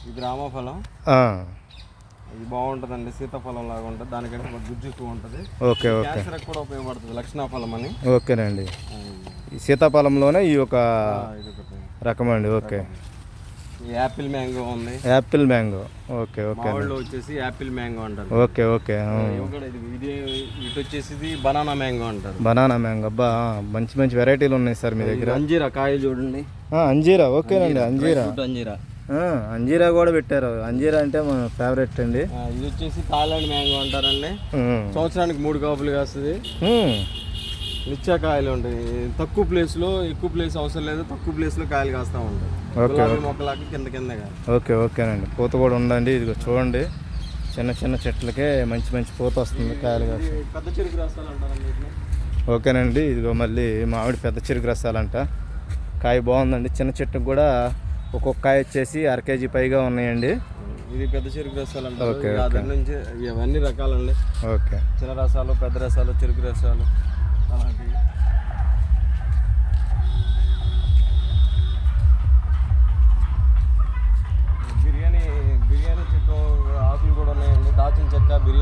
ఇది రామఫలం. ఇది బాగుంటుందండి, సీతాఫలం లాగా ఉంటుంది, దానికంటే గుజ్జు ఎక్కువ ఉంటుంది. Okay okay. క్యాన్సర్ కూడా ఉపయోగపడుతుంది, లక్షణాఫలం అని. ఓకేనండి. ఈ సీతాఫలంలోనే ఈ ఒక రకం అండి. ఓకే. యాపిల్ మ్యాంగో ఉంది. Apple mango. Okay okay. వాళ్ళు వచ్చేసి యాపిల్ మ్యాంగో అంటారు. Okay okay. ఇటు వచ్చేసి బనానా మ్యాంగో అంటారు. Banana mango. అబ్బా, మంచి మంచి వెరైటీలు ఉన్నాయి సార్ మీ దగ్గర. అంజీరా కాయలు చూడండి. అంజీరా. ఓకేనండి. అంజీరా. అంజీరా. అంజీరా కూడా పెట్టారు. అంజీరా అంటే మన ఫేవరెట్ అండి. ఇది వచ్చేసి థాయిలాండ్ మ్యాంగో అంటారండి. సంవత్సరానికి 3 కాపులు కాస్తుంది. నిత్యకాయలు ఉంటాయి. తక్కువ ప్లేస్లో ఎక్కువ ప్లేస్ అవసరం లేదు, తక్కువ ప్లేస్లో కాయలు కాస్తూ ఉంటాయి. మొక్కలాగా కింద కిందగా. ఓకే ఓకేనండి. పూత కూడా ఉండండి. ఇదిగో చూడండి, చిన్న చిన్న చెట్లకే మంచి మంచి పూత వస్తుంది, కాయలు కాదు. పెద్ద చెరుకు రసాలు అంటారండి. ఓకేనండి. ఇదిగో మళ్ళీ మామిడి పెద్ద చెరుకు రసాలంట. కాయ బాగుందండి. చిన్న చెట్టుకు కూడా ఒక్కొక్క కాయ వచ్చేసి 1/2 kg పైగా ఉన్నాయండి. ఇది పెద్ద చెరుకు రసాలు అంటారు. దాని నుంచి ఇవన్నీ రకాలండి. ఓకే. చిన్న రసాలు, పెద్ద రసాలు, చెరుకు రసాలు అలాంటివి. బిర్యానీ చెట్టు ఆకులు కూడా ఉన్నాయండి. దాచిన చెక్క బిర్యానీ